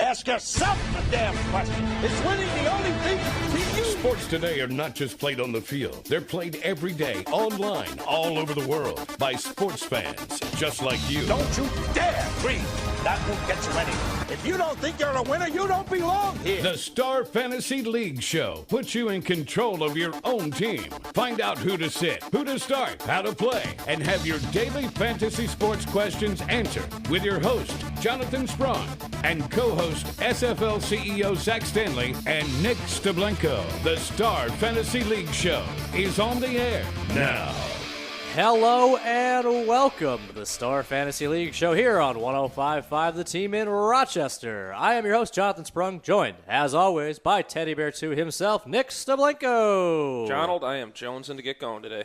Ask yourself the damn question. Is winning the only thing to you? Sports today are not just played on the field. They're played every day, online, all over the world, by sports fans just like you. Don't you dare breathe. That won't get you anywhere. If you don't think you're a winner, you don't belong here. The Star Fantasy League Show puts you in control of your own team. Find out who to sit, who to start, how to play, and have your daily fantasy sports questions answered with your host, Jonathan Sprung, and co-host SFL CEO Zach Stanley and Nick Steblenko. The Star Fantasy League Show is on the air now. Hello and welcome to the Star Fantasy League Show here on 105.5 The Team in Rochester. I am your host, Jonathan Sprung, joined, as always, by Teddy Bear 2 himself, Nick Steblenko. Donald, I am jonesing to get going today.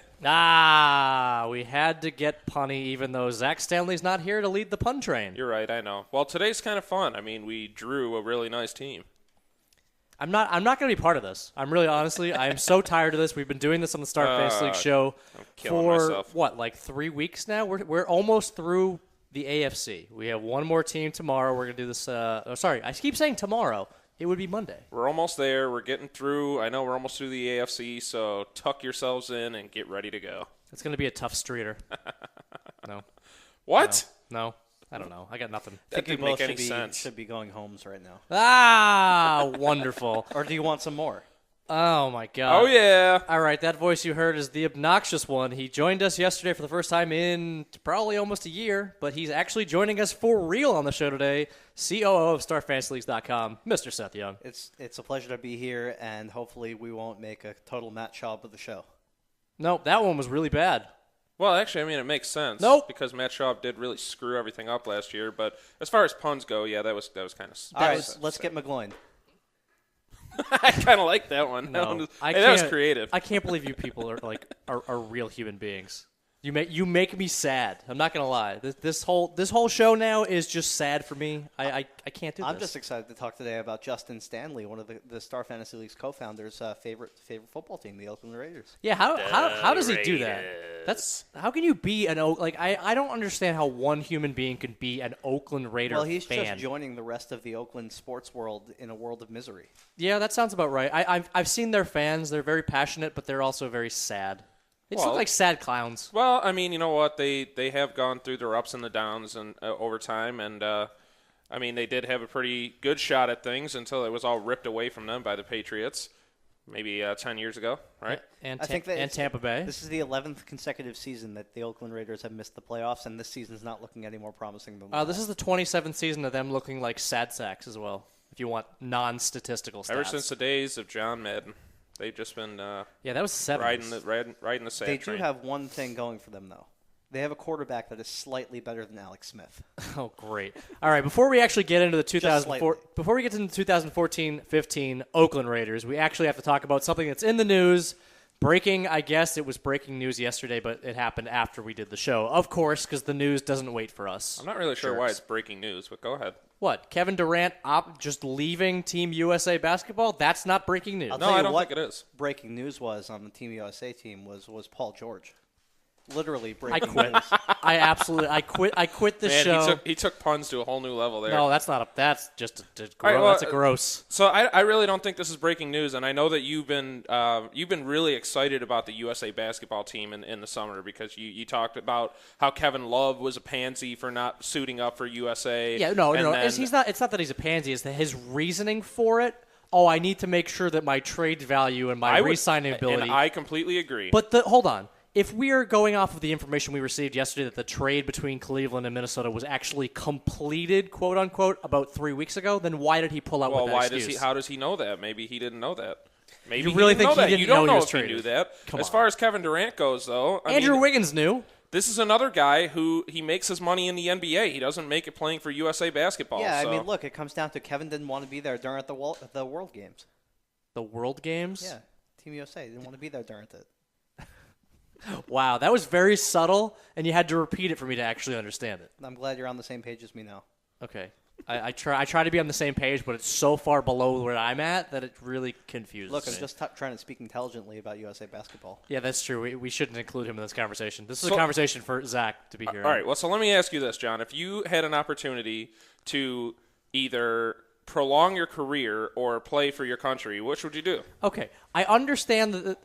We had to get punny even though Zach Stanley's not here to lead the pun train. You're right, I know. Well, today's kind of fun. I mean, we drew a really nice team. I'm not going to be part of this. I'm really, honestly, I am so tired of this. We've been doing this on the Star Fantasy League Show for, myself. What, like 3 weeks now? We're almost through the AFC. We have one more team tomorrow. We're going to do this. I keep saying tomorrow. It would be Monday. We're almost there. We're getting through. I know we're almost through the AFC, so tuck yourselves in and get ready to go. It's going to be a tough streeter. No. What? No. I don't know. I got nothing. That didn't make any sense. Should be going homes right now. Wonderful. Or do you want some more? Oh, my God. Oh, yeah. All right, that voice you heard is the obnoxious one. He joined us yesterday for the first time in probably almost a year, but he's actually joining us for real on the show today, COO of StarFantasyLeagues.com, Mr. Seth Young. It's a pleasure to be here, and hopefully we won't make a total Matt Schaub of the show. Nope, that one was really bad. Well, actually, I mean, it makes sense. Nope. Because Matt Schaub did really screw everything up last year. But as far as puns go, yeah, that was kind of. All right, let's get McGloin. I kind of like that one. No, that was creative. I can't believe you people are real human beings. You make me sad. I'm not gonna lie. This whole show now is just sad for me. I can't do this. I'm just excited to talk today about Justin Stanley, one of the Star Fantasy League's co-founders' favorite football team, the Oakland Raiders. Yeah, how does he do that? That's how can you be I don't understand how one human being can be an Oakland Raider fan. Well, he's just joining the rest of the Oakland sports world in a world of misery. Yeah, that sounds about right. I've seen their fans. They're very passionate, but they're also very sad. They just look like sad clowns. Well, I mean, you know what? They have gone through their ups and the downs and over time, and I mean, they did have a pretty good shot at things until it was all ripped away from them by the Patriots, maybe 10 years ago, right? And Tampa Bay. This is the 11th consecutive season that the Oakland Raiders have missed the playoffs, and this season's not looking any more promising than last. This is the 27th season of them looking like sad sacks as well, if you want non-statistical stats. Ever since the days of John Madden. They've just been that was 70s. riding the sad They train. do have one thing going for them, though. They have a quarterback that is slightly better than Alex Smith. Oh, great. All right, before we actually get into the 2014-15 Oakland Raiders, we actually have to talk about something that's in the news. Breaking, I guess it was breaking news yesterday, but it happened after we did the show. Of course, because the news doesn't wait for us. I'm not really sure why it's breaking news, but go ahead. What? Kevin Durant just leaving Team USA basketball? That's not breaking news. No, I don't think it is. Breaking news was on the Team USA team was Paul George. Literally breaking I quit. news. I quit the show. He took puns to a whole new level there. No, that's just a gross. So I really don't think this is breaking news, and I know that you've been really excited about the USA basketball team in the summer because you talked about how Kevin Love was a pansy for not suiting up for USA. Yeah, no. It's not that he's a pansy. It's that his reasoning for it. Oh, I need to make sure that my trade value and my re-signing ability. And I completely agree. But hold on. If we are going off of the information we received yesterday that the trade between Cleveland and Minnesota was actually completed, quote unquote, about 3 weeks ago, then why did he pull out with that excuse? How does he know that? Maybe he didn't know that. Maybe you really he didn't think know he that. didn't You don't know know he was if traded? he knew that. Come as on. far as Kevin Durant goes, though, Andrew Wiggins knew. This is another guy who he makes his money in the NBA. He doesn't make it playing for USA basketball. Yeah, so. I mean, look, it comes down to Kevin didn't want to be there during the World Games. The World Games? Yeah, Team USA didn't want to be there during it. Wow, that was very subtle, and you had to repeat it for me to actually understand it. I'm glad you're on the same page as me now. Okay. I try to be on the same page, but it's so far below where I'm at that it really confuses me. Look, I'm just trying to speak intelligently about USA basketball. Yeah, that's true. We shouldn't include him in this conversation. This is a conversation for Zach to be here. All right, well, so let me ask you this, John. If you had an opportunity to either prolong your career or play for your country, which would you do? Okay, I understand the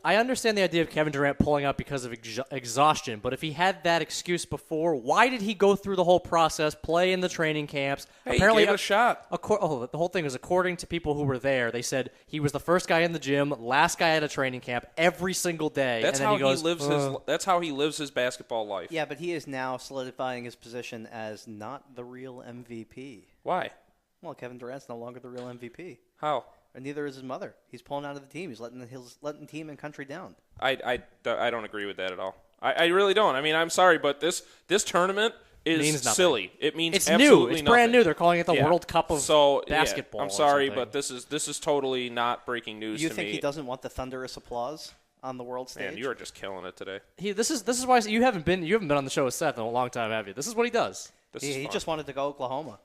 idea of Kevin Durant pulling out because of exhaustion, but if he had that excuse before, why did he go through the whole process, play in the training camps? Hey, Apparently, he gave it a shot. The whole thing was according to people who were there. They said he was the first guy in the gym, last guy at a training camp, every single day. That's and then how he goes, That's how he lives his basketball life. Yeah, but he is now solidifying his position as not the real MVP. Why? Well, Kevin Durant's no longer the real MVP. How? And neither is his mother. He's pulling out of the team. He's letting team and country down. I don't agree with that at all. I really don't. I mean, I'm sorry, but this tournament is silly. It means it's absolutely new. It's nothing. brand new. They're calling it the World Cup of basketball. Yeah, I'm sorry, but this is totally not breaking news You to me. think he doesn't want the thunderous applause on the world stage? Man, you are just killing it today. This is why you haven't been on the show with Seth in a long time, have you? This is what he does. He just wanted to go Oklahoma.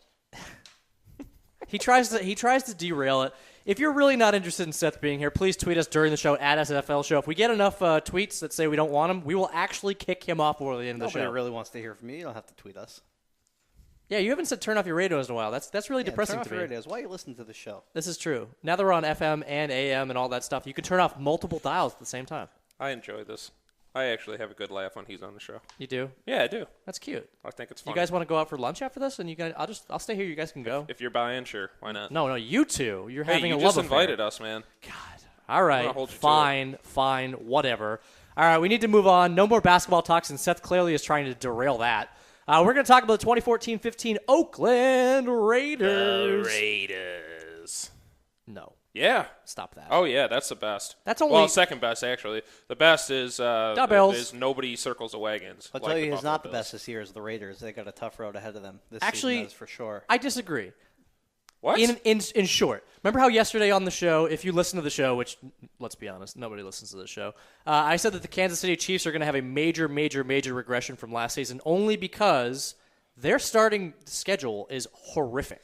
He tries to derail it. If you're really not interested in Seth being here, please tweet us during the show at SFL Show. If we get enough tweets that say we don't want him, we will actually kick him off before the end of the show. Nobody really wants to hear from you. You don't have to tweet us. Yeah, you haven't said turn off your radios in a while. That's really depressing turn off to me. your radios. Why are you listening to the show? This is true. Now that we're on FM and AM and all that stuff, you can turn off multiple dials at the same time. I enjoy this. I actually have a good laugh when he's on the show. You do? Yeah, I do. That's cute. I think it's fun. You guys want to go out for lunch after this? And you guys, I'll stay here. You guys can go. If you're buying, sure. Why not? No, you two. You're having you a just love affair. invited us, man. God. All right. hold you to Fine. Whatever. All right. We need to move on. No more basketball talks, and Seth clearly is trying to derail that. We're going to talk about the 2014-15 Oakland Raiders. The Raiders. No. Yeah. Stop that. Oh, yeah, that's the best. That's only... Well, second best, actually. The best is nobody circles the wagons. I'll tell you who's not the best this year is the Raiders. They got a tough road ahead of them this season, that is for sure. I disagree. What? In short, remember how yesterday on the show, if you listen to the show, which, let's be honest, nobody listens to the show, I said that the Kansas City Chiefs are going to have a major regression from last season only because their starting schedule is horrific.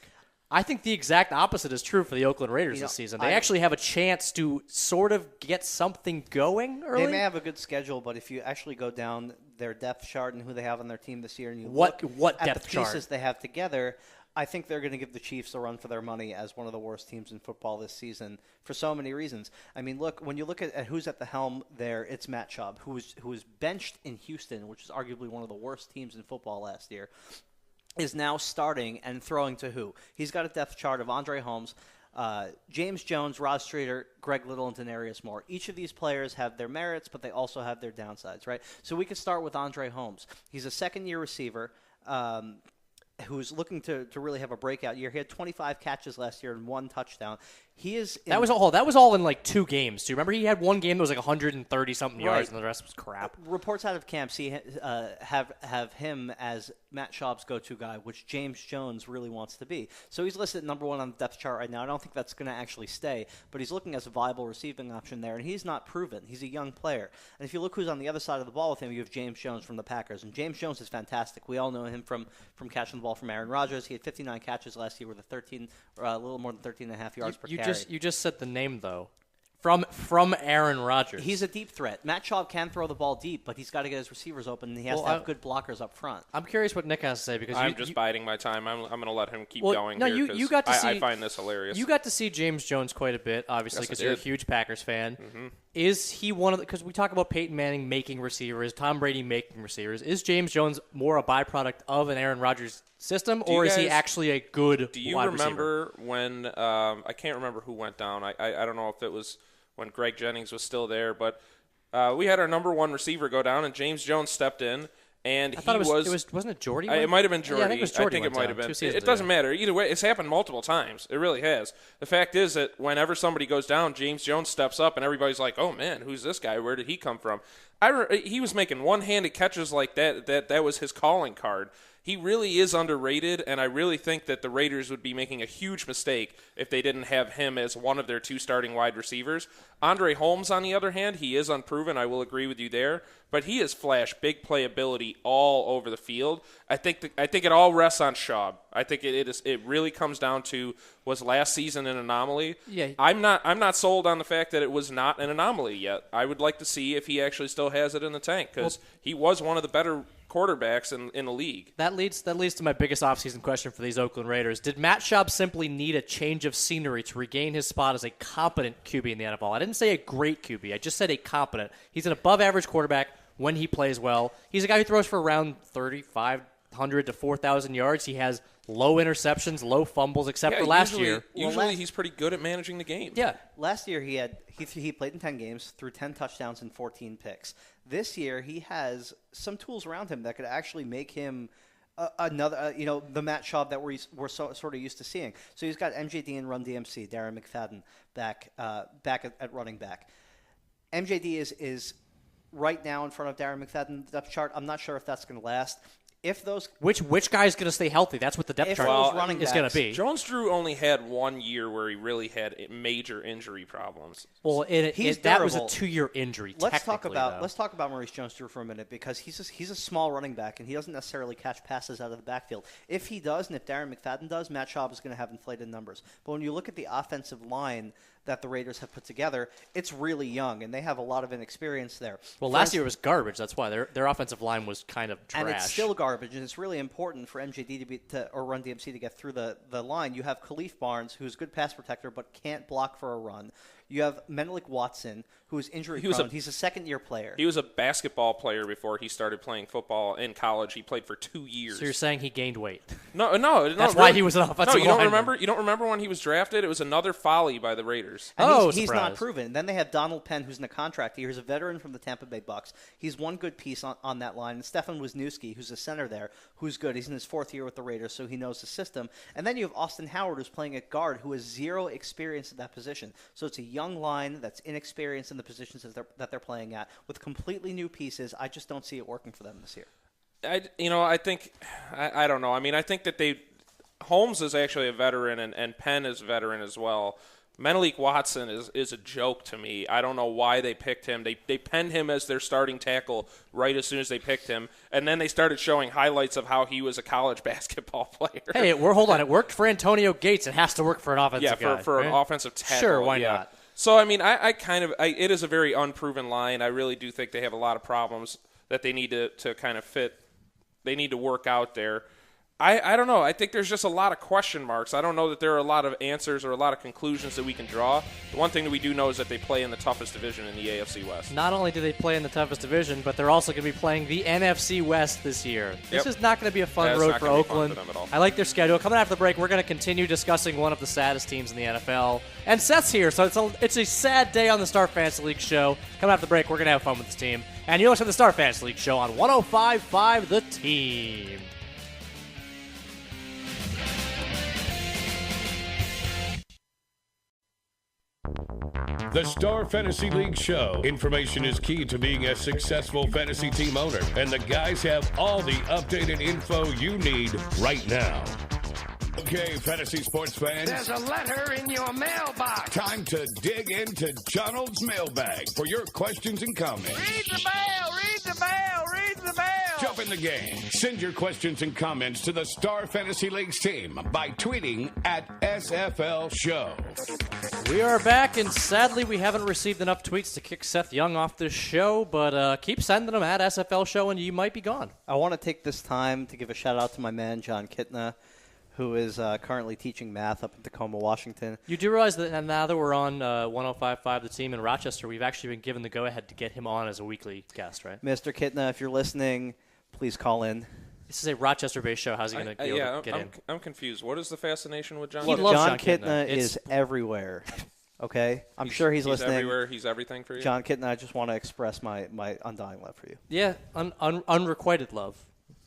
I think the exact opposite is true for the Oakland Raiders this season. They actually have a chance to sort of get something going early. They may have a good schedule, but if you actually go down their depth chart and who they have on their team this year, and you what look at depth the chart? pieces they have together, I think they're going to give the Chiefs a run for their money as one of the worst teams in football this season for so many reasons. I mean, look, when you look at who's at the helm there, it's Matt Schaub, who was benched in Houston, which is arguably one of the worst teams in football last year, is now starting and throwing to who? He's got a depth chart of Andre Holmes, James Jones, Rod Streeter, Greg Little, and Denarius Moore. Each of these players have their merits, but they also have their downsides, right? So we could start with Andre Holmes. He's a second-year receiver who's looking to really have a breakout year. He had 25 catches last year and 1 touchdown. That was all in like 2 games, too. Remember, he had one game that was like 130-something yards, and the rest was crap. Reports out of camp have him as Matt Schaub's go-to guy, which James Jones really wants to be. So he's listed number 1 on the depth chart right now. I don't think that's going to actually stay, but he's looking as a viable receiving option there, and he's not proven. He's a young player. And if you look who's on the other side of the ball with him, you have James Jones from the Packers, and James Jones is fantastic. We all know him from catching the ball from Aaron Rodgers. He had 59 catches last year with a little more than 13.5 yards per carry. You just said the name, though. From Aaron Rodgers. He's a deep threat. Matt Schaub can throw the ball deep, but he's got to get his receivers open, and he has to have good blockers up front. I'm curious what Nick has to say because I'm just biding my time. I'm going to let him keep going no, here you got to see, I find this hilarious. You got to see James Jones quite a bit, obviously, because you're a huge Packers fan. Mm-hmm. Is he one of the – because we talk about Peyton Manning making receivers, Tom Brady making receivers. Is James Jones more a byproduct of an Aaron Rodgers system, or is he actually a good wide receiver? Do you remember when I can't remember who went down. I don't know if it was when Greg Jennings was still there, but we had our number 1 receiver go down, and James Jones stepped in. And wasn't it Jordy? It might have been Jordy. Yeah, I think it was Jordy. I think it might have been. It doesn't matter. Either way, it's happened multiple times. It really has. The fact is that whenever somebody goes down, James Jones steps up, and everybody's like, "Oh man, who's this guy? Where did he come from?" He was making one-handed catches like that. That was his calling card. He really is underrated, and I really think that the Raiders would be making a huge mistake if they didn't have him as one of their 2 starting wide receivers. Andre Holmes, on the other hand, he is unproven. I will agree with you there, but he has flashed big playability all over the field. I think it all rests on Schaub. I think it really comes down to, was last season an anomaly? Yeah. I'm not sold on the fact that it was not an anomaly yet. I would like to see if he actually still has it in the tank because he was one of the better quarterbacks in the league. That leads to my biggest offseason question for these Oakland Raiders. Did Matt Schaub simply need a change of scenery to regain his spot as a competent QB in the NFL? I didn't say a great QB. I just said a competent. He's an above-average quarterback when he plays well. He's a guy who throws for around 3,500 to 4,000 yards. He has low interceptions, low fumbles, except for last year. Usually he's pretty good at managing the game. Yeah. Last year he played in 10 games, threw 10 touchdowns and 14 picks. This year he has some tools around him that could actually make him another, the Matt Schaub that we're sort of used to seeing. So he's got MJD and Run DMC, Darren McFadden back at running back. MJD is right now in front of Darren McFadden depth chart. I'm not sure if that's going to last. If those which guy is going to stay healthy? That's what the depth chart is going to be. Jones-Drew only had 1 year where he really had major injury problems. Well, that was a 2-year injury. Let's talk about Maurice Jones-Drew for a minute, because he's a small running back and he doesn't necessarily catch passes out of the backfield. If he does, and if Darren McFadden does, Matt Schaub is going to have inflated numbers. But when you look at the offensive line that the Raiders have put together, it's really young, and they have a lot of inexperience there. Well, last year was garbage. That's why their offensive line was kind of trash. And it's still garbage, and it's really important for MJD or Run DMC to get through the line. You have Khalif Barnes, who's a good pass protector but can't block for a run. You have Menelik Watson, who is injury-prone. He's a second-year player. He was a basketball player before he started playing football in college. He played for 2 years. So you're saying he gained weight? No. That's why he was an offensive lineman. No, you don't remember? You don't remember when he was drafted? It was another folly by the Raiders. And he's not proven. And then they have Donald Penn, who's in a contract here. He's a veteran from the Tampa Bay Bucks. He's one good piece on that line. And Stefan Wisniewski, who's a center there, who's good. He's in his 4th year with the Raiders, so he knows the system. And then you have Austin Howard, who's playing at guard, who has 0 experience at that position. So it's a young line that's inexperienced in the positions that they're playing at with completely new pieces. I just don't see it working for them this year. I think I don't know. I mean, I think that Holmes is actually a veteran and Penn is a veteran as well. Menelik Watson is a joke to me. I don't know why they picked him. They penned him as their starting tackle right as soon as they picked him, and then they started showing highlights of how he was a college basketball player. Hey, hold on. It worked for Antonio Gates. It has to work for an offensive guy. For an offensive tackle. Sure, why not? So, I mean, it is a very unproven line. I really do think they have a lot of problems that they need to kind of fit. They need to work out there. I don't know. I think there's just a lot of question marks. I don't know that there are a lot of answers or a lot of conclusions that we can draw. The one thing that we do know is that they play in the toughest division in the AFC West. Not only do they play in the toughest division, but they're also going to be playing the NFC West this year. This is not going to be a fun road for Oakland. I like their schedule. Coming after the break, we're going to continue discussing one of the saddest teams in the NFL. And Seth's here, so it's a sad day on the Star Fantasy League show. Coming after the break, we're going to have fun with this team. And you're listening to the Star Fantasy League show on 105.5 The Team. The Star Fantasy League Show. Information is key to being a successful fantasy team owner, and the guys have all the updated info you need right now. Okay, fantasy sports fans. There's a letter in your mailbox. Time to dig into Donald's mailbag for your questions and comments. Read the mail, read the mail, read the mail. Jump in the game. Send your questions and comments to the Star Fantasy League's team by tweeting at SFL Show. We are back, and sadly we haven't received enough tweets to kick Seth Young off this show, but keep sending them at SFL Show and you might be gone. I want to take this time to give a shout-out to my man, John Kitna, who is currently teaching math up in Tacoma, Washington. You do realize that now that we're on 105.5 The Team in Rochester, we've actually been given the go-ahead to get him on as a weekly guest, right? Mr. Kitna, if you're listening, please call in. This is a Rochester-based show. How's he going to be able to get in? I'm confused. What is the fascination with John? He loves John Kitna is everywhere. Okay? I'm sure he's listening. He's everywhere. He's everything for you. John Kitna, I just want to express my undying love for you. Yeah, unrequited love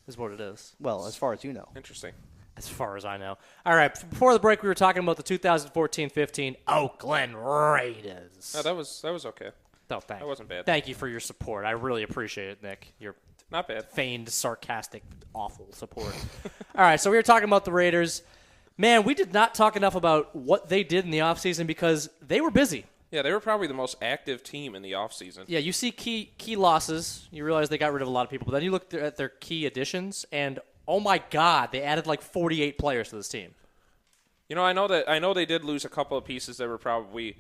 is what it is. Well, as far as you know. Interesting. As far as I know. All right, before the break, we were talking about the 2014-15 Oakland Raiders. No, that was okay. No, thanks. That wasn't bad. Thank you for your support. I really appreciate it, Nick. Your not bad. Feigned, sarcastic, awful support. All right, so we were talking about the Raiders. Man, we did not talk enough about what they did in the offseason because they were busy. Yeah, they were probably the most active team in the offseason. Yeah, you see key losses. You realize they got rid of a lot of people. But then you look at their key additions, and oh my God, they added like 48 players to this team. You know, I know they did lose a couple of pieces that were probably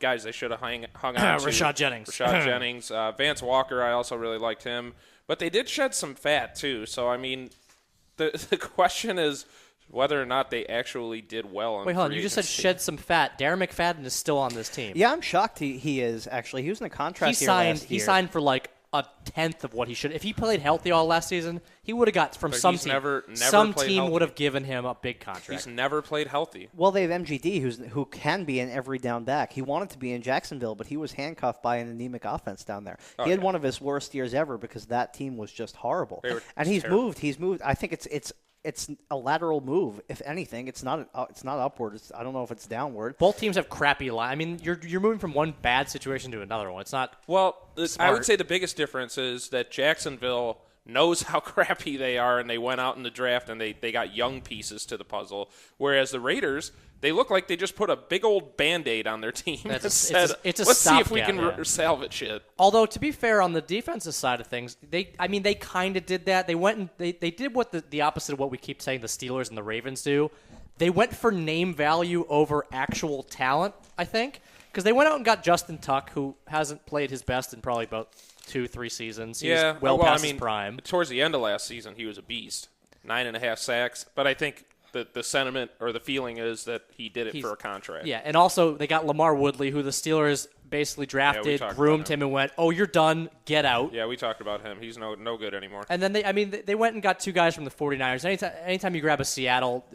guys they should have hung on to. Rashad Jennings. Vance Walker, I also really liked him. But they did shed some fat, too. So, I mean, the question is whether or not they actually did well. Wait, hold on. You just said shed some fat. Darren McFadden is still on this team. Yeah, I'm shocked he is, actually. He was in a contract last year. He signed for like a tenth of what he should. If he played healthy all last season, he would have got from some team. Never some played team healthy. would have given him a big contract. He's never played healthy. Well, they have MGD, who can be an every down back. He wanted to be in Jacksonville, but he was handcuffed by an anemic offense down there. He had one of his worst years ever because that team was just horrible. And he's terrible. moved. I think it's a lateral move. If anything, it's not upward. I don't know if it's downward. Both teams have crappy line. I mean, you're moving from one bad situation to another one. It's not. Well, I smart. would say the biggest difference is that Jacksonville knows how crappy they are, and they went out in the draft and they got young pieces to the puzzle. Whereas the Raiders, they look like they just put a big old Band-Aid on their team and said, it's a let's see if we stopgap, can salvage it. Although, to be fair, on the defensive side of things, they kind of did that. They went and they did what the opposite of what we keep saying the Steelers and the Ravens do. They went for name value over actual talent, I think, because they went out and got Justin Tuck, who hasn't played his best in probably about 2-3 seasons. He's past his prime. Towards the end of last season, he was a beast. 9.5 sacks. But I think the sentiment or the feeling is that he did it for a contract. Yeah, and also they got Lamar Woodley, who the Steelers basically drafted, groomed him, and went, "Oh, you're done. Get out." Yeah, we talked about him. He's no good anymore. And then they went and got two guys from the 49ers. Anytime you grab a Seattle,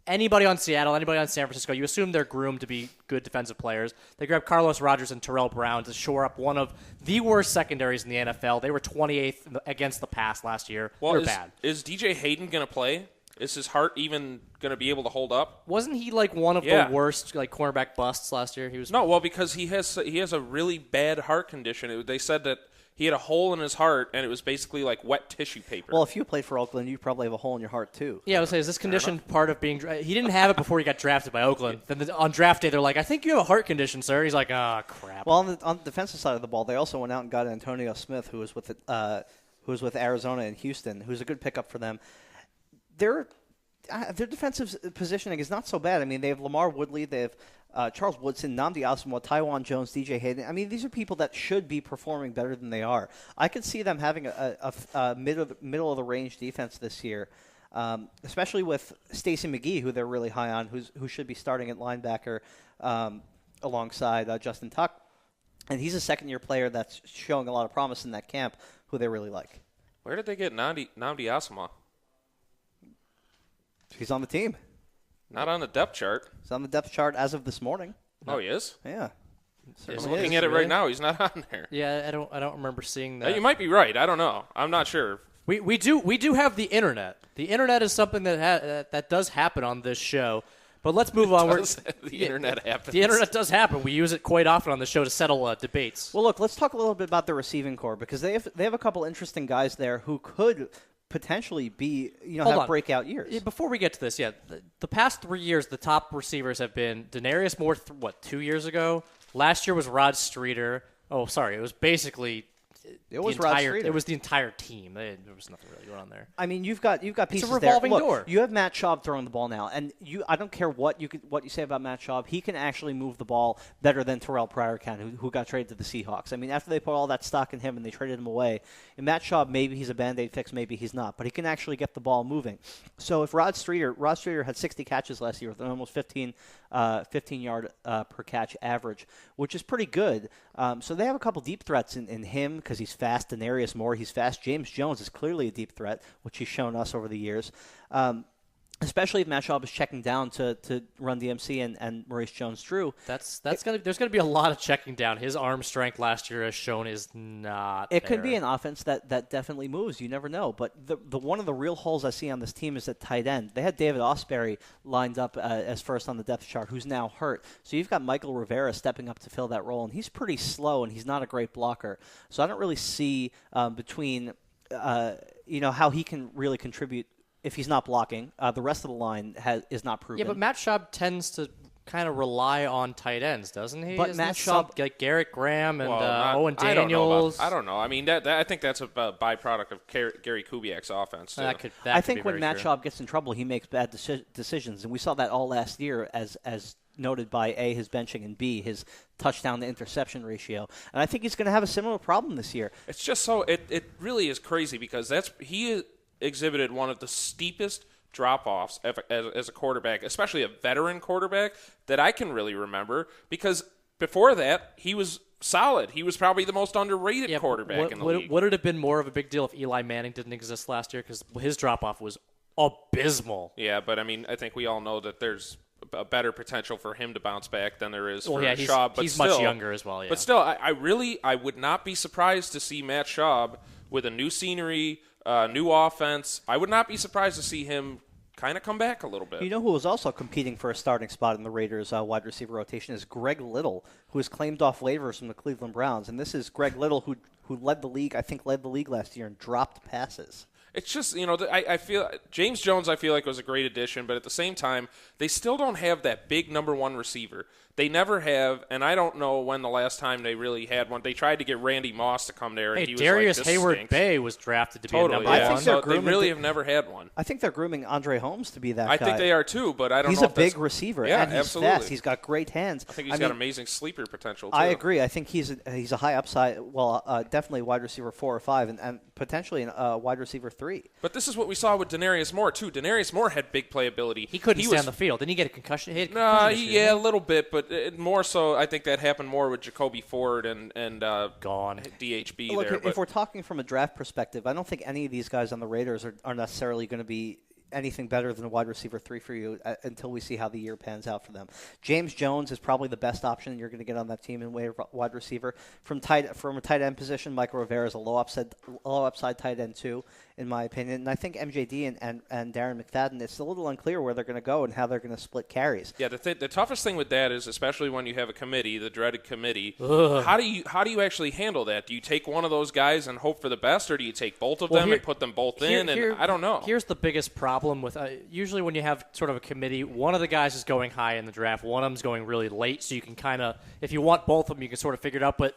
anybody on Seattle, anybody on San Francisco, you assume they're groomed to be good defensive players. They grabbed Carlos Rogers and Terrell Brown to shore up one of the worst secondaries in the NFL. They were 28th against the pass last year. They're bad. Is DJ Hayden going to play? Is his heart even going to be able to hold up? Wasn't he like one of the worst like cornerback busts last year? He was because he has a really bad heart condition. They said that he had a hole in his heart, and it was basically like wet tissue paper. Well, if you played for Oakland, you probably have a hole in your heart too. Yeah, I would say, is this condition part of being he didn't have it before he got drafted by Oakland. Then on draft day, they're like, I think you have a heart condition, sir. He's like, oh, crap. Well, on the defensive side of the ball, they also went out and got Antonio Smith, who was with Arizona and Houston, who's a good pickup for them. Their defensive positioning is not so bad. I mean, they have Lamar Woodley, they have Charles Woodson, Nnamdi Asomugha, Tywan Jones, DJ Hayden. I mean, these are people that should be performing better than they are. I could see them having a middle of the range defense this year, especially with Stacey McGee, who they're really high on, who should be starting at linebacker alongside Justin Tuck. And he's a second-year player that's showing a lot of promise in that camp, who they really like. Where did they get Nnamdi Asomugha? He's on the team. Not on the depth chart. He's on the depth chart as of this morning. Oh, he is? Yeah. I'm looking at it right now. He's not on there. Yeah, I don't remember seeing that. You might be right. I don't know. I'm not sure. We do have the internet. The internet is something that does happen on this show. But let's move on. The internet happens. The internet does happen. We use it quite often on the show to settle debates. Well, look, let's talk a little bit about the receiving core because they have a couple interesting guys there who could potentially be have breakout years. Before we get to this, the past 3 years, the top receivers have been Denarius Moore. 2 years ago? Last year was Rod Streeter. Oh, sorry, it was basically. Rod Streeter. It was the entire team. There was nothing really going on there. I mean, you've got pieces there. It's a revolving door. You have Matt Schaub throwing the ball now, and I don't care what you say about Matt Schaub. He can actually move the ball better than Terrell Pryor can, who got traded to the Seahawks. I mean, after they put all that stock in him and they traded him away, and Matt Schaub, maybe he's a Band-Aid fix, maybe he's not, but he can actually get the ball moving. So if Rod Streeter had 60 catches last year with an almost 15-yard per catch average, which is pretty good. So they have a couple deep threats in him because he's fast. Denarius Moore, he's fast. James Jones is clearly a deep threat, which he's shown us over the years. Especially if Matt Schaub is checking down to run DMC and Maurice Jones-Drew. There's going to be a lot of checking down. His arm strength last year, as shown, is not. It could be an offense that definitely moves. You never know. But the one of the real holes I see on this team is at tight end. They had David Osbury lined up as first on the depth chart, who's now hurt. So you've got Michael Rivera stepping up to fill that role, and he's pretty slow and he's not a great blocker. So I don't really see between how he can really contribute. If he's not blocking, the rest of the line is not proven. Yeah, but Matt Schaub tends to kind of rely on tight ends, doesn't he? But Isn't Matt some- Schaub- like Garrett Graham and Well, Owen Daniels. I don't know. I mean, that I think that's a byproduct of Gary Kubiak's offense, too. That I could think be when very Matt true. Schaub gets in trouble, he makes bad decisions, and we saw that all last year as noted by A, his benching, and B, his touchdown to interception ratio. And I think he's going to have a similar problem this year. It's just so it really is crazy because he exhibited one of the steepest drop-offs as a quarterback, especially a veteran quarterback, that I can really remember, because before that, he was solid. He was probably the most underrated quarterback in the league. Would it have been more of a big deal if Eli Manning didn't exist last year? Because his drop-off was abysmal. Yeah, but I mean, I think we all know that there's a better potential for him to bounce back than there is for he's, Schaub. But he's still, much younger as well, yeah. But still, I would not be surprised to see Matt Schaub with a new scenery, new offense. I would not be surprised to see him kind of come back a little bit. You know who was also competing for a starting spot in the Raiders' wide receiver rotation is Greg Little, who was claimed off waivers from the Cleveland Browns. And this is Greg Little, who led the league last year and dropped passes. It's just, I feel James Jones, I feel like, was a great addition, but at the same time, they still don't have that big number one receiver. They never have, and I don't know when the last time they really had one. They tried to get Randy Moss to come there, and Hey, he was Darius like, this Hayward stinks. Bay was drafted to be Totally, number yeah. one. I think they're So they grooming really to- have never had one. I think they're grooming Andre Holmes to be that guy. I think they are too, but I don't He's know a if that's- big receiver, Yeah, and he's absolutely. fast. He's got great hands. I think he's got amazing sleeper potential, too. I agree. I think he's a high upside. Well, definitely wide receiver 4 or 5, and potentially a wide receiver 3. But this is what we saw with Denarius Moore, too. Denarius Moore had big playability. He couldn't stay on the field. Didn't he get a concussion? He had a concussion this year, Yeah, a little bit, but more so, I think that happened more with Jacoby Ford and Gone. DHB Look, there. if we're talking from a draft perspective, I don't think any of these guys on the Raiders are necessarily going to be anything better than a wide receiver 3 for you until we see how the year pans out for them. James Jones is probably the best option you're going to get on that team in way of wide receiver. From a tight end position, Michael Rivera is a low upside tight end too, in my opinion. And I think MJD and Darren McFadden, it's a little unclear where they're going to go and how they're going to split carries. Yeah, the toughest thing with that is, especially when you have a committee, the dreaded committee, how do you actually handle that? Do you take one of those guys and hope for the best, or do you take both of them and put them both in? And I don't know. Here's the biggest problem with usually when you have sort of a committee, one of the guys is going high in the draft, one of them's going really late, so you can kind of, if you want both of them, you can sort of figure it out. But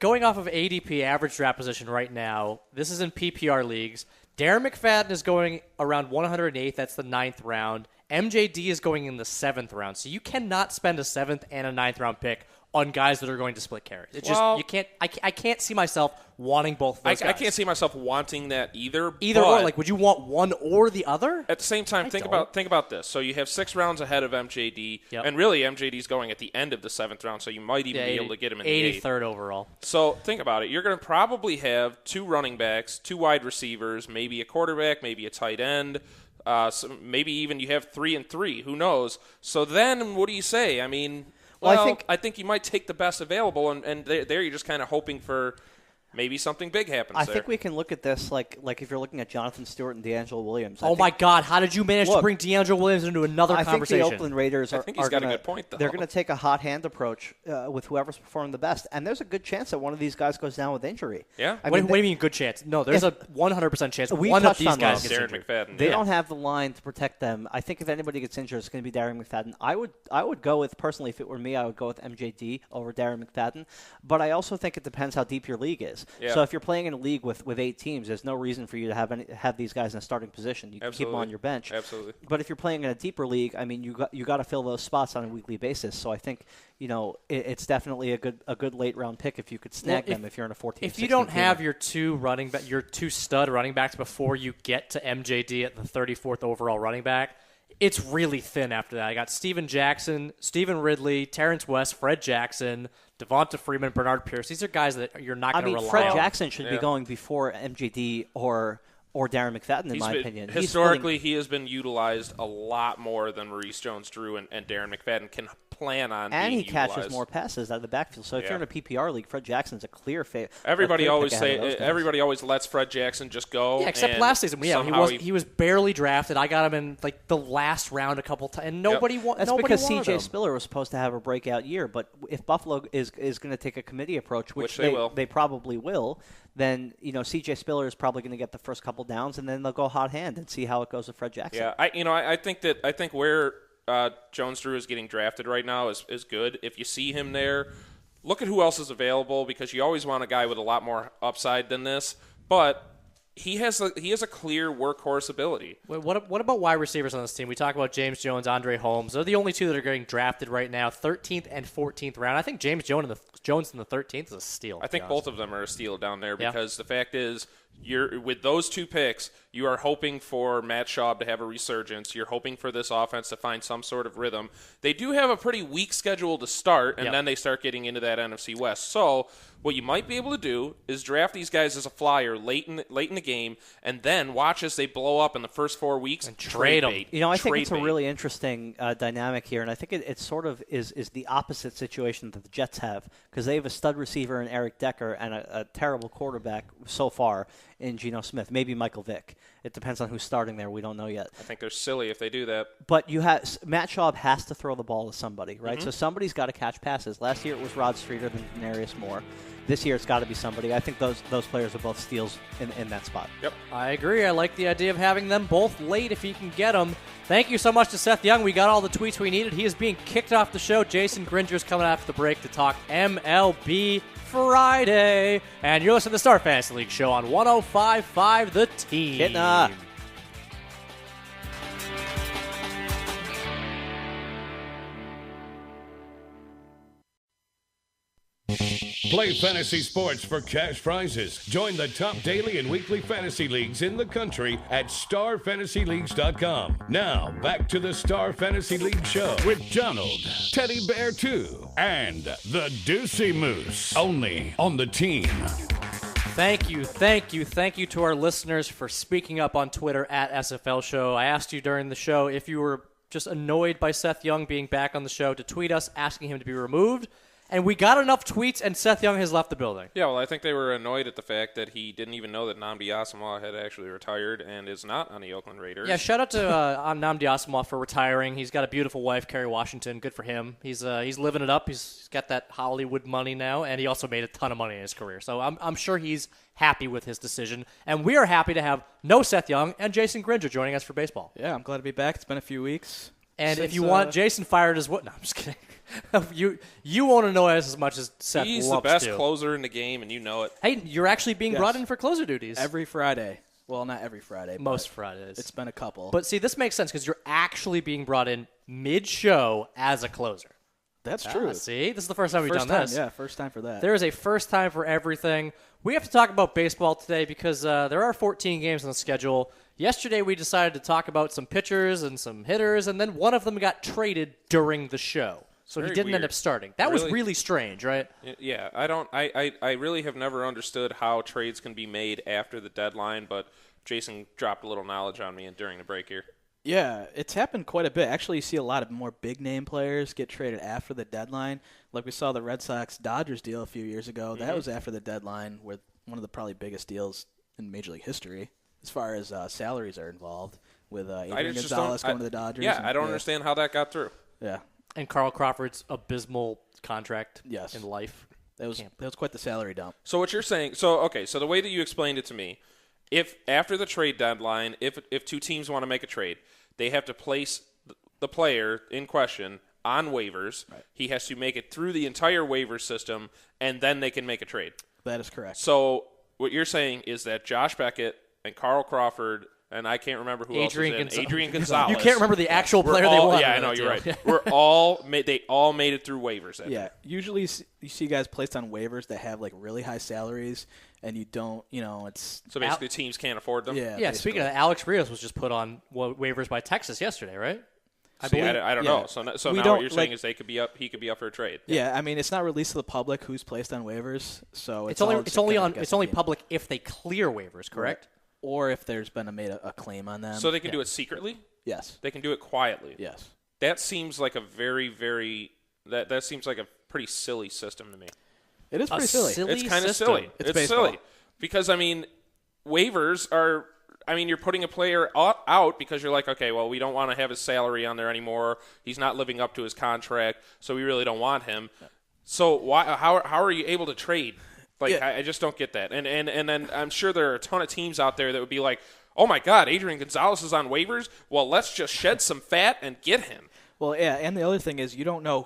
going off of ADP average draft position right now, this is in PPR leagues. Darren McFadden is going around 108th. That's the 9th round. MJD is going in the 7th round. So you cannot spend a 7th and a 9th round pick on guys that are going to split carries. It's just you can't. I can't see myself wanting both of those guys. I can't see myself wanting that either. Either or, like, would you want one or the other? At the same time, think about this. So you have 6 rounds ahead of MJD, and really MJD's going at the end of the 7th round, so you might even be able to get him in the 83rd overall. So think about it. You're going to probably have 2 running backs, 2 wide receivers, maybe a quarterback, maybe a tight end. So maybe even you have 3 and 3. Who knows? So then, what do you say? I mean, I think you might take the best available, and there you're just kind of hoping for maybe something big happens. I think we can look at this like if you're looking at Jonathan Stewart and D'Angelo Williams. My God! How did you manage to bring D'Angelo Williams into another conversation? I think the Oakland Raiders are he's got a good point, though. They're going to take a hot hand approach with whoever's performing the best, and there's a good chance that one of these guys goes down with injury. Yeah. What do you mean good chance? No, there's a 100% chance we one of touched these on guys this. gets Darren injured. McFadden. They don't have the line to protect them. I think if anybody gets injured, it's going to be Darren McFadden. I would go with, personally, if it were me, I would go with MJD over Darren McFadden. But I also think it depends how deep your league is. Yeah. So if you're playing in a league with 8 teams, there's no reason for you to have these guys in a starting position. You can keep them on your bench. Absolutely. But if you're playing in a deeper league, I mean, you got to fill those spots on a weekly basis. So I think it's definitely a good late round pick if you could snag them if you're in a 14. If you don't have your 2 stud running backs before you get to MJD at the 34th overall running back, it's really thin after that. I got Steven Jackson, Stephen Ridley, Terrence West, Fred Jackson, Devonta Freeman, Bernard Pierce. These are guys that you're not going to rely on. Fred Jackson should be going before MJD or Darren McFadden, in my opinion. Historically, he has been utilized a lot more than Maurice Jones-Drew and Darren McFadden can plan on and being he catches utilized. more passes out of the backfield. So if you're in a PPR league, Fred Jackson's a clear favorite. Everybody always lets Fred Jackson just go. Yeah, except last season. Yeah, he was barely drafted. I got him in like the last round a couple times, and nobody wanted. That's because C.J. him. Spiller was supposed to have a breakout year. But if Buffalo is going to take a committee approach, which they probably will, then C.J. Spiller is probably going to get the first couple downs, and then they'll go hot hand and see how it goes with Fred Jackson. Yeah, I think where Jones-Drew is getting drafted right now is good. If you see him there, look at who else is available because you always want a guy with a lot more upside than this. But he has a clear workhorse ability. Wait, what about wide receivers on this team? We talk about James Jones, Andre Holmes. They're the only two that are getting drafted right now, 13th and 14th round. I think James Jones in the 13th is a steal. I think both of them are a steal down there because the fact is, with those two picks, you are hoping for Matt Schaub to have a resurgence. You're hoping for this offense to find some sort of rhythm. They do have a pretty weak schedule to start, and then they start getting into that NFC West. So what you might be able to do is draft these guys as a flyer late in the game, and then watch as they blow up in the first 4 weeks and trade them. I think it's a really interesting dynamic here, and I think it sort of is the opposite situation that the Jets have because they have a stud receiver in Eric Decker and a terrible quarterback so far in Geno Smith, maybe Michael Vick. It depends on who's starting there. We don't know yet. I think they're silly if they do that. But Matt Schaub has to throw the ball to somebody, right? Mm-hmm. So somebody's got to catch passes. Last year it was Rod Streeter than Denarius Moore. This year it's got to be somebody. I think those players are both steals in that spot. Yep. I agree. I like the idea of having them both late if you can get them. Thank you so much to Seth Young. We got all the tweets we needed. He is being kicked off the show. Jason Gringer's coming after the break to talk MLB Friday. And you're listening to the Star Fantasy League show on 105.5 The Team. Getting up. Play fantasy sports for cash prizes. Join the top daily and weekly fantasy leagues in the country at starfantasyleagues.com. Now, back to the Star Fantasy League show with Donald, Teddy Bear 2, and the Deucey Moose. Only on the Team. Thank you to our listeners for speaking up on Twitter at SFL Show. I asked you during the show if you were just annoyed by Seth Young being back on the show to tweet us asking him to be removed. And we got enough tweets, and Seth Young has left the building. Yeah, well, I think they were annoyed at the fact that he didn't even know that Nnamdi Asomugha had actually retired and is not on the Oakland Raiders. Yeah, shout out to Nnamdi Asomugha for retiring. He's got a beautiful wife, Kerry Washington. Good for him. He's living it up. He's got that Hollywood money now, and he also made a ton of money in his career. So I'm sure he's happy with his decision. And we are happy to have no Seth Young and Jason Gringer joining us for baseball. Yeah, I'm glad to be back. It's been a few weeks. And if you want Jason fired as what? No, I'm just kidding. you won't annoy us as much as Seth He's loves the best to. closer in the game, and you know it. Hey, you're actually being brought in for closer duties. Every Friday. Well, not every Friday. Most Fridays. It's been a couple. But see, this makes sense because you're actually being brought in mid-show as a closer. That's true. See? This is the first time we've done this. Yeah, first time for that. There is a first time for everything. We have to talk about baseball today because there are 14 games on the schedule. Yesterday we decided to talk about some pitchers and some hitters, and then one of them got traded during the show. So he didn't end up starting. That was really strange, right? Yeah, I really have never understood how trades can be made after the deadline, but Jason dropped a little knowledge on me during the break here. Yeah, it's happened quite a bit. Actually, you see a lot of more big-name players get traded after the deadline. Like we saw the Red Sox-Dodgers deal a few years ago. Mm-hmm. That was after the deadline, with one of the probably biggest deals in Major League history as far as salaries are involved, with Adrian Gonzalez going to the Dodgers. Yeah, I don't understand how that got through. Yeah. And Carl Crawford's abysmal contract in life. That was quite the salary dump. So what you're saying, so the way that you explained it to me, if after the trade deadline, if two teams want to make a trade, they have to place the player in question on waivers. Right. He has to make it through the entire waiver system, and then they can make a trade. That is correct. So what you're saying is that Josh Beckett and Carl Crawford, and I can't remember who else is in, Adrian Gonzalez. You can't remember the actual player they wanted. Yeah, I know, you're right. They all made it through waivers. Usually you see guys placed on waivers that have like really high salaries, and you don't, it's... So basically teams can't afford them? Yeah, speaking of that, Alex Rios was just put on waivers by Texas yesterday, right? I don't know. So now what you're saying is he could be up for a trade. Yeah, I mean, it's not released to the public who's placed on waivers, so it's only public if they clear waivers, correct? Right. Or if there's been a claim on them. So they can do it secretly? Yes. They can do it quietly? Yes. That seems like a very, very that seems like a pretty silly system to me. It is pretty silly. It's kind of silly. It's silly. Because, I mean, waivers are – I mean, you're putting a player out because you're like, okay, well, we don't want to have his salary on there anymore. He's not living up to his contract, so we really don't want him. So how are you able to trade? I just don't get that. And then I'm sure there are a ton of teams out there that would be like, oh, my God, Adrian Gonzalez is on waivers? Well, let's just shed some fat and get him. Well, yeah, and the other thing is you don't know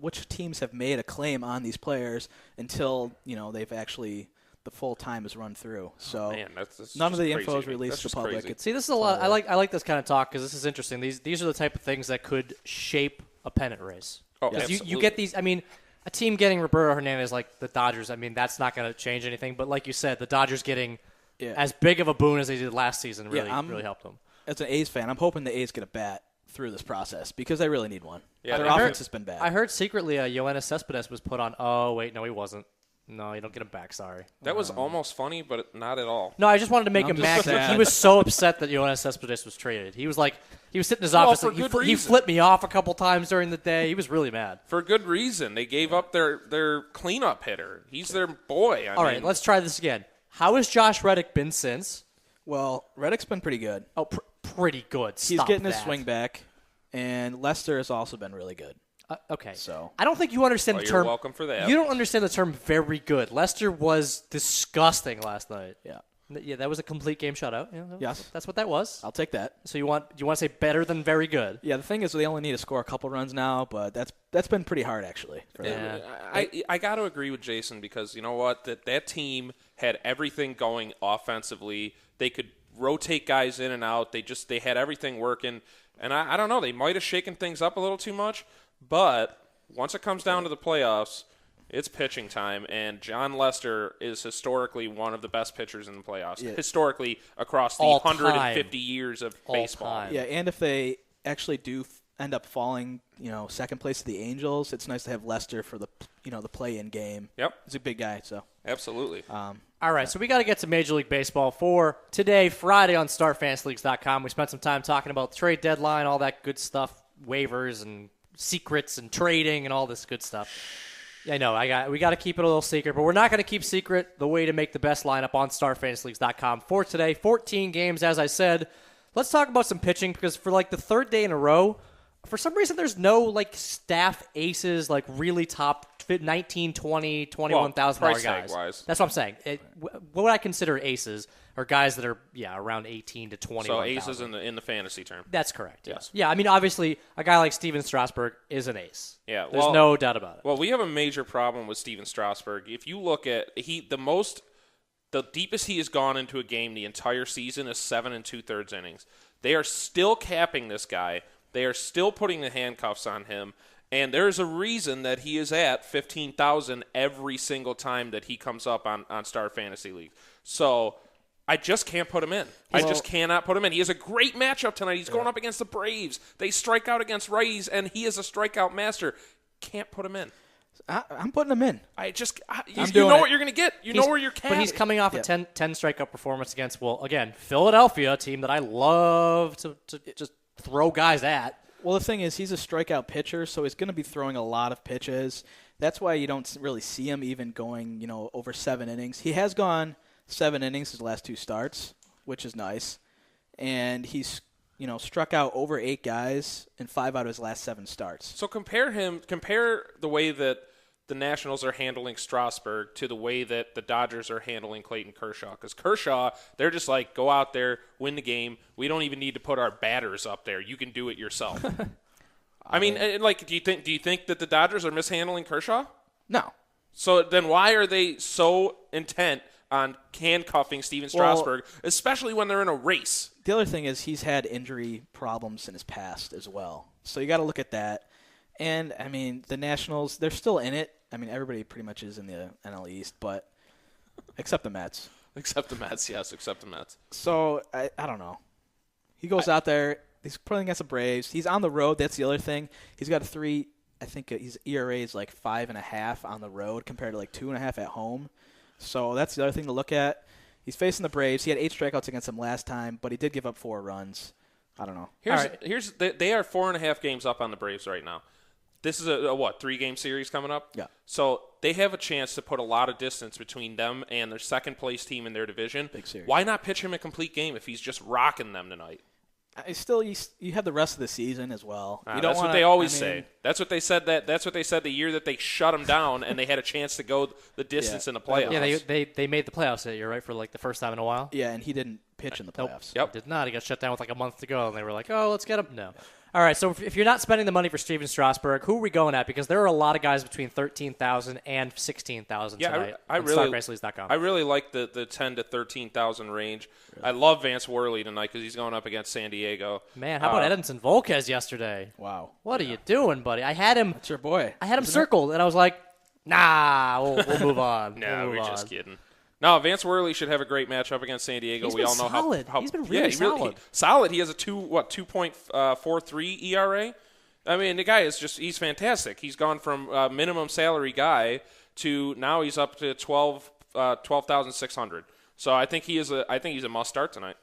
which teams have made a claim on these players until they've actually the full time is run through. So that's none of the crazy info is released to the public. crazy. See, this is a lot. I like this kind of talk because this is interesting. These are the type of things that could shape a pennant race. Oh, 'Cause absolutely. you get these. I mean, a team getting Roberto Hernandez like the Dodgers. I mean, that's not going to change anything. But like you said, the Dodgers getting as big of a boon as they did last season really helped them. As an A's fan, I'm hoping the A's get a bat through this process because they really need one. Yeah, their offense has been bad. I heard secretly Yoenis Cespedes was put on. Oh wait, no, he wasn't. No, you don't get him back. Sorry. That was almost funny, but not at all. No, I just wanted to make him mad. He was so upset that Yoenis Cespedes was traded. He was sitting in his office. He flipped me off a couple times during the day. He was really mad. For good reason. They gave up their cleanup hitter. He's their boy. All right, let's try this again. How has Josh Reddick been since? Well, Reddick's been pretty good. Oh, pretty good. He's getting his swing back, and Lester has also been really good. Okay. So I don't think you understand the term. You're welcome for that. You don't understand the term very good. Lester was disgusting last night. Yeah, that was a complete game shutout. Yeah, yes. That's what that was. I'll take that. So do you want to say better than very good? Yeah, the thing is they only need to score a couple runs now, but that's been pretty hard actually. I got to agree with Jason because you know what? That team had everything going offensively. They could rotate guys in and out. They had everything working. And I don't know. They might have shaken things up a little too much. But once it comes down to the playoffs, it's pitching time, and John Lester is historically one of the best pitchers in the playoffs. Yeah. Historically, across the 150 years of baseball. Yeah, and if they actually do end up falling, second place to the Angels, it's nice to have Lester for the play-in game. Yep, he's a big guy, so absolutely. All right, so we got to get to Major League Baseball for today, Friday on StarFantasyLeagues.com. We spent some time talking about trade deadline, all that good stuff, waivers and secrets and trading and all this good stuff. Yeah, I know. We got to keep it a little secret, but we're not going to keep secret the way to make the best lineup on StarFantasyLeagues.com for today. 14 games, as I said. Let's talk about some pitching because for the third day in a row, for some reason there's no staff aces, really top 19, 20, $21,000 guys. Wise. That's what I'm saying. What would I consider aces are guys that are around 18 to 21. So aces in the fantasy term. That's correct. Yes. Yeah, I mean obviously a guy like Steven Strasburg is an ace. Yeah, there's no doubt about it. Well, we have a major problem with Steven Strasburg. If you look at the deepest he has gone into a game the entire season is 7 2/3 innings. They are still capping this guy. They are still putting the handcuffs on him. And there's a reason that he is at 15,000 every single time that he comes up on Star Fantasy League. So I just can't put him in. I just cannot put him in. He has a great matchup tonight. He's going up against the Braves. They strike out against righties, and he is a strikeout master. Can't put him in. I'm putting him in. You know what you're going to get. You know where you're capped. But he's coming off a 10 strikeout performance against, again, Philadelphia, a team that I love to just throw guys at. Well, the thing is, he's a strikeout pitcher, so he's going to be throwing a lot of pitches. That's why you don't really see him even going, over 7 innings. He has gone 7 innings his last 2 starts, which is nice. And he's, struck out over 8 guys in 5 out of his last 7 starts. So compare the way that the Nationals are handling Strasburg to the way that the Dodgers are handling Clayton Kershaw. Because Kershaw, they're just go out there, win the game. We don't even need to put our batters up there. You can do it yourself. I mean, do you think that the Dodgers are mishandling Kershaw? No. So then why are they so intent on handcuffing Steven Strasburg, especially when they're in a race? The other thing is he's had injury problems in his past as well. So you got to look at that. And, I mean, the Nationals, they're still in it. I mean, everybody pretty much is in the NL East, but except the Mets. Except the Mets, yes, except the Mets. So, I don't know. He goes out there. He's playing against the Braves. He's on the road. That's the other thing. He's got I think his ERA is 5.5 on the road compared to 2.5 at home. So that's the other thing to look at. He's facing the Braves. He had 8 strikeouts against them last time, but he did give up 4 runs. I don't know. They are 4.5 games up on the Braves right now. This is a 3-game series coming up? Yeah. So they have a chance to put a lot of distance between them and their second-place team in their division. Big series. Why not pitch him a complete game if he's just rocking them tonight? You have the rest of the season as well. That's what they always say. That's what they said. That's what they said the year that they shut him down and they had a chance to go the distance in the playoffs. Yeah, they made the playoffs that year, right, for the first time in a while. Yeah, and he didn't pitch in the playoffs. Nope. Did not. He got shut down with a month to go, and they were like, "Oh, let's get him." No. All right, so if you're not spending the money for Steven Strasburg, who are we going at? Because there are a lot of guys between 13,000 and 16,000 tonight on StarFantasyLeagues.com. I really like the 10 to 13,000 range. Really? I love Vance Worley tonight because he's going up against San Diego. Man, how about Edinson Volquez yesterday? Wow. What are you doing, buddy? I had him. That's your boy. I had him circled, and I was like, nah, we'll move on. We're just kidding. No, Vance Worley should have a great matchup against San Diego. He's been all know solid. how he's been really solid. Solid. He has a 2.43 ERA. I mean, the guy he's fantastic. He's gone from minimum salary guy to now he's up to 12,600. So I think he's a must start tonight.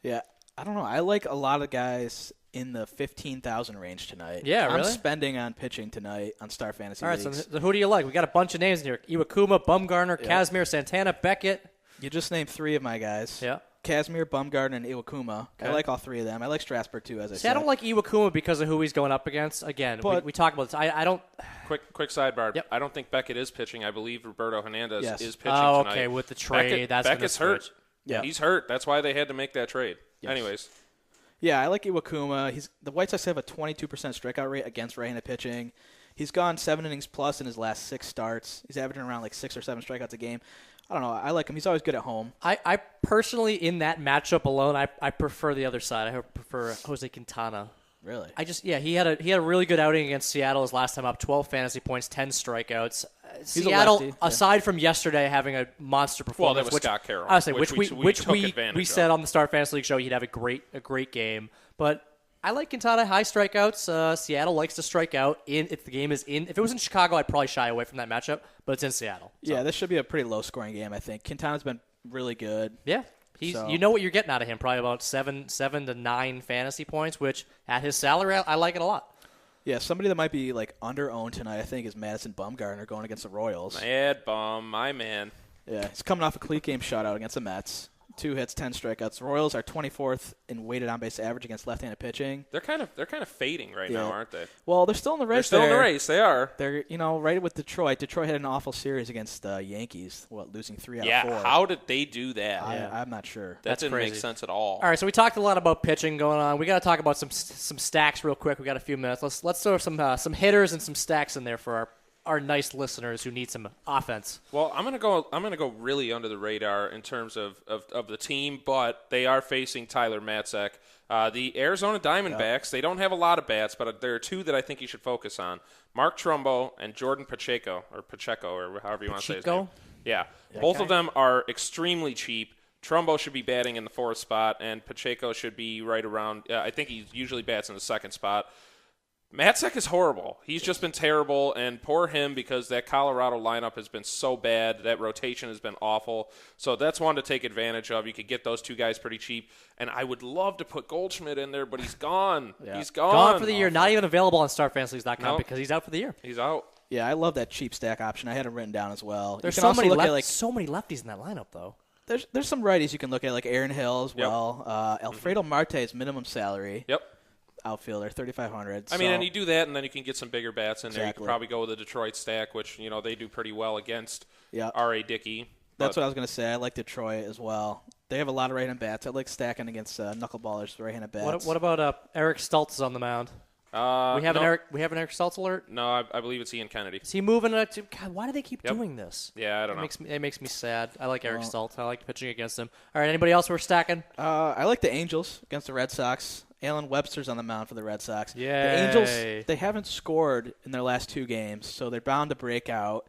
Yeah, I don't know. I like a lot of guys in the 15,000 range tonight. Yeah, really? I'm spending on pitching tonight on Star Fantasy All right, Leagues. so who do you like? We got a bunch of names in here. Iwakuma, Bumgarner, Kazmir, Santana, Beckett. You just named 3 of my guys. Yeah. Kazmir, Bumgarner, and Iwakuma. Okay. I like all 3 of them. I like Strasburg, too, as I said. I don't like Iwakuma because of who he's going up against. Again, we talk about this. I don't – Quick sidebar. Yep. I don't think Beckett is pitching. I believe Roberto Hernandez is pitching tonight. tonight. Okay, with the trade. Beckett's hurt. Yeah. He's hurt. That's why they had to make that trade. Yes. Anyways. Yeah, I like Iwakuma. The White Sox have a 22% strikeout rate against right-handed pitching. He's gone 7 innings plus in his last 6 starts. He's averaging around like 6 or 7 strikeouts a game. I don't know. I like him. He's always good at home. I personally, in that matchup alone, I prefer the other side. I prefer Jose Quintana. Really? He had a really good outing against Seattle his last time up. 12 fantasy points, 10 strikeouts. He's Seattle, aside from yesterday having a monster performance, that was Scott Carroll. I would say which we advantage said of. on the Star Fantasy League show he'd have a great game. But I like Quintana, high strikeouts. Seattle likes to strike out if the game is in. If it was in Chicago, I'd probably shy away from that matchup. But it's in Seattle. So. Yeah, this should be a pretty low scoring game. I think Quintana's been really good. Yeah. You know what you're getting out of him, probably about 7 to 9 fantasy points, which at his salary, I like it a lot. Yeah, somebody that might be like under-owned tonight, I think, is Madison Bumgarner going against the Royals. Mad Bum, my man. Yeah, he's coming off a cleat game shutout against the Mets. 2 hits, 10 strikeouts. The Royals are 24th in weighted on-base average against left-handed pitching. They're kind of fading right now, aren't they? Well, they're still in the race. They're still in the race. They are. They're right with Detroit. Detroit had an awful series against the Yankees. Losing 3 out of 4. Yeah, how did they do that? I'm not sure. That didn't crazy. make sense at all. All right, so we talked a lot about pitching going on. We got to talk about some stacks real quick. We got a few minutes. Let's throw some hitters and some stacks in there for our nice listeners who need some offense. Well, I'm gonna go really under the radar in terms of the team, but they are facing Tyler Matzek. The Arizona Diamondbacks, they don't have a lot of bats, but there are 2 that I think you should focus on. Mark Trumbo and Jordan Pacheco, or however you want to say his name. Yeah. Both of them are extremely cheap. Trumbo should be batting in the 4th spot, and Pacheco should be right around I think he usually bats in the 2nd spot. Matzek is horrible. He's just been terrible, and poor him because that Colorado lineup has been so bad. That rotation has been awful. So that's one to take advantage of. You could get those 2 guys pretty cheap. And I would love to put Goldschmidt in there, but he's gone. Yeah. He's gone. Gone for the year. Not even available on StarFantasyLeagues.com because he's out for the year. He's out. Yeah, I love that cheap stack option. I had it written down as well. There's you can so many lefties in that lineup, though. There's some righties you can look at, like Aaron Hill as well. Alfredo Marte's minimum salary. Yep. Outfielder, 3,500. I mean, and you do that, and then you can get some bigger bats in there. You Exactly. can probably go with the Detroit stack, which they do pretty well against Yeah. R.A. Dickey. That's what I was going to say. I like Detroit as well. They have a lot of right-hand bats. I like stacking against knuckleballers, right-handed bats. What about Eric Stultz on the mound? We have an Eric Stultz alert. No, I believe it's Ian Kennedy. Is he moving to? God, why do they keep doing this? Yeah, I don't know. It makes me sad. I like Eric Stultz. I like pitching against him. All right, anybody else we're stacking? I like the Angels against the Red Sox. Alan Webster's on the mound for the Red Sox. Yay. The Angels, they haven't scored in their last 2 games, so they're bound to break out.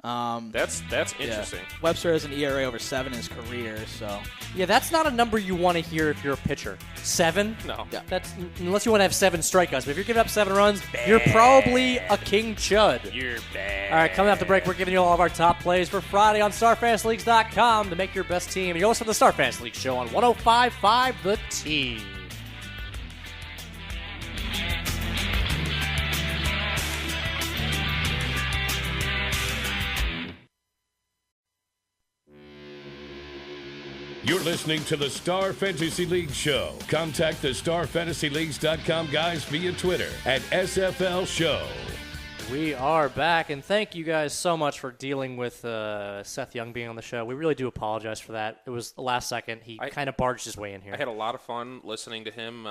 That's interesting. Yeah. Webster has an ERA over 7 in his career, so Yeah, that's not a number you want to hear if you're a pitcher. 7? No. Yeah. That's unless you want to have 7 strikeouts. But if you're giving up 7 runs, you're probably a king chud. You're bad. All right, coming after the break, we're giving you all of our top plays for Friday on StarFantasyLeagues.com to make your best team. You're listening to the Star Fantasy League Show on 105.5 The Team. You're listening to the Star Fantasy League Show. Contact the StarFantasyLeagues.com guys via Twitter at SFL Show. We are back, and thank you guys so much for dealing with Seth Young being on the show. We really do apologize for that. It was the last second. He kind of barged his way in here. I had a lot of fun listening to him.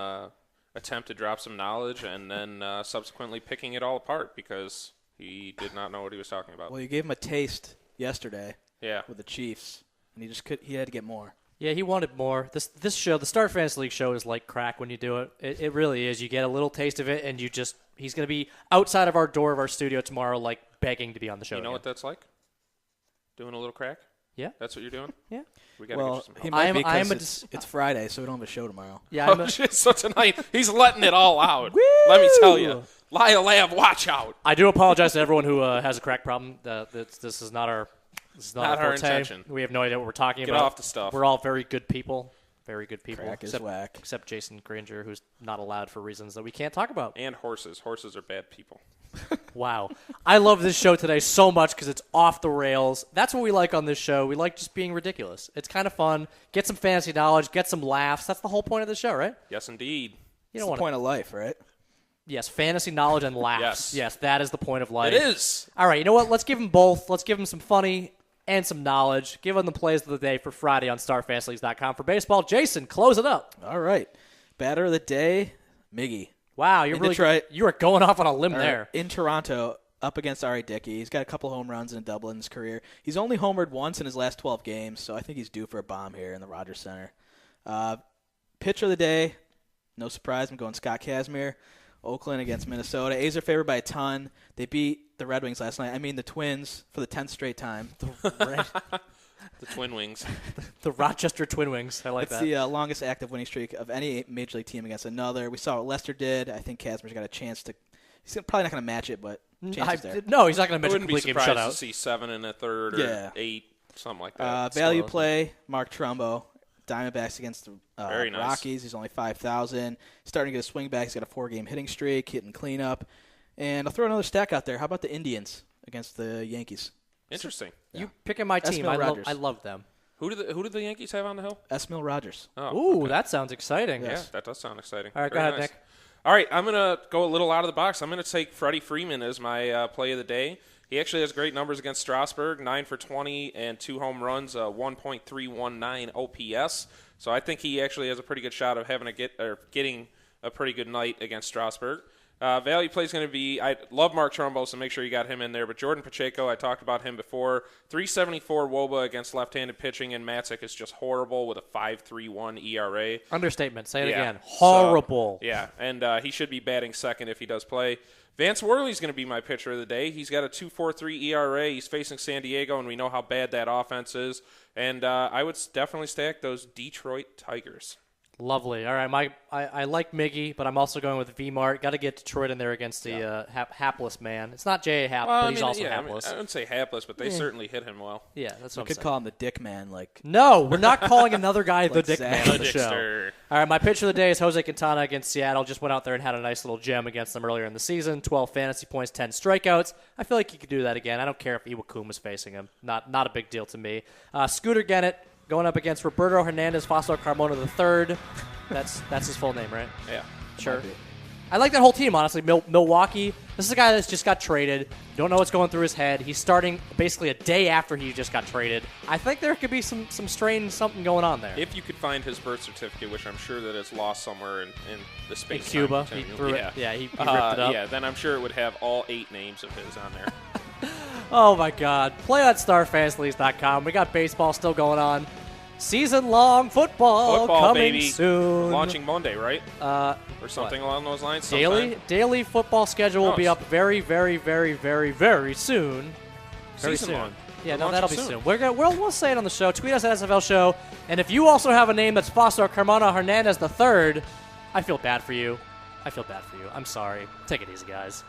attempt to drop some knowledge and then subsequently picking it all apart because he did not know what he was talking about. Well, you gave him a taste yesterday Yeah. with the Chiefs, and he had to get more. Yeah, he wanted more. This show, the Star Fantasy League show, is like crack when you do it. It really is. You get a little taste of it, and he's going to be outside of our door of our studio tomorrow, like begging to be on the show. You know again. what that's like? Doing a little crack? Yeah. That's what you're doing? Yeah. We got to get you Well, some he help. might be I'm 'cause it's Friday, so we don't have a show tomorrow. Yeah, Oh, shit. So tonight, he's letting it all out. Let me tell you. Lyle Lamb, watch out. I do apologize to everyone who has a crack problem. This is not our Not our forte. intention. We have no idea what we're talking Get about. off the stuff. We're all very good people. Very good people. Crack is except, whack. Except Jason Granger, who's not allowed for reasons that we can't talk about. And horses. Horses are bad people. Wow. I love this show today so much because it's off the rails. That's what we like on this show. We like just being ridiculous. It's kind of fun. Get some fantasy knowledge. Get some laughs. That's the whole point of the show, right? Yes, indeed. You It's don't the want point of life, right? Yes, fantasy knowledge and laughs. Yes. That is the point of life. It is. All right, you know what? Let's give them both. Let's give them some funny and some knowledge. Give them the plays of the day for Friday on StarFantasyLeagues.com for baseball. Jason, close it up. All right. Batter of the day, Miggy. Wow, you're In really Detroit. you are going off on a limb there. In Toronto, up against R.A. Dickey. He's got a couple home runs and a double in his career. He's only homered once in his last 12 games, so I think he's due for a bomb here in the Rogers Center. Pitcher of the day, no surprise, I'm going Scott Kazmir. Oakland against Minnesota. A's are favored by a ton. They beat the Red Wings last night. I mean the Twins for the 10th straight time. The Twin Wings. The Rochester Twin Wings. I like It's that. the longest active winning streak of any Major League team against another. We saw what Leicester did. I think Kazmir's got a chance to – he's probably not going to match it, but chances there. No, he's not going to I mention wouldn't be complete game surprised shutout. to see 7 and a third or Yeah. 8, something like that. Value Slow. play, Mark Trumbo. Diamondbacks against the Very nice. Rockies. He's only 5,000. Starting to get a swing back. He's got a 4-game hitting streak, hitting cleanup. And I'll throw another stack out there. How about the Indians against the Yankees? Interesting. You picking my team. Esmil Rogers. I love them. Who do the Yankees have on the hill? Esmil Rogers. Oh, Ooh, okay. that sounds exciting. Yeah, that does sound exciting. All right, Very go ahead, nice. Nick. All right, I'm going to go a little out of the box. I'm going to take Freddie Freeman as my play of the day. He actually has great numbers against Strasburg, 9 for 20 and 2 home runs, 1.319 OPS. So I think he actually has a pretty good shot of getting a pretty good night against Strasburg. Value play is going to be, I love Mark Trumbo, so make sure you got him in there. But Jordan Pacheco, I talked about him before. 374 WOBA against left-handed pitching, and Matzik is just horrible with a 5.31 ERA. Understatement. Say it Yeah. again. Horrible. So, yeah, and he should be batting second if he does play. Vance Worley's going to be my pitcher of the day. He's got a 2.43 ERA. He's facing San Diego, and we know how bad that offense is. And I would definitely stack those Detroit Tigers. Lovely. All right, I like Miggy, but I'm also going with V-Mart. Got to get Detroit in there against the hapless man. It's not J.A. Happ, but he's also hapless. I wouldn't say hapless, but they certainly hit him well. Yeah, that's We what could I'm saying. call him the Dick Man. No, we're not calling another guy the Like Dick Zach. Man on The the show. Dickster. All right, my pitch of the day is Jose Quintana against Seattle. Just went out there and had a nice little gem against them earlier in the season. 12 fantasy points, 10 strikeouts. I feel like he could do that again. I don't care if Iwakuma's facing him. Not a big deal to me. Scooter Gennett going up against Roberto Hernandez Fossil Carmona III. That's his full name, right? Yeah. Sure. I like that whole team, honestly. Milwaukee, this is a guy that's just got traded. Don't know what's going through his head. He's starting basically a day after he just got traded. I think there could be some strange something going on there. If you could find his birth certificate, which I'm sure that it's lost somewhere in the space In Cuba, time he continuum. threw it. Yeah, he ripped it up. Yeah, then I'm sure it would have all 8 names of his on there. Oh, my God. Play on StarFantasyLeagues.com. We got baseball still going on. Season-long football coming baby. soon. Launching Monday, right? Or something along those lines. Daily football schedule will be up very, very, very, very, very soon. Very Season soon. long. Yeah, We're no, that'll launching be soon. soon. We'll say it on the show. Tweet us at SFL Show. And if you also have a name that's Fossil Carmona Hernandez III, I feel bad for you. I'm sorry. Take it easy, guys.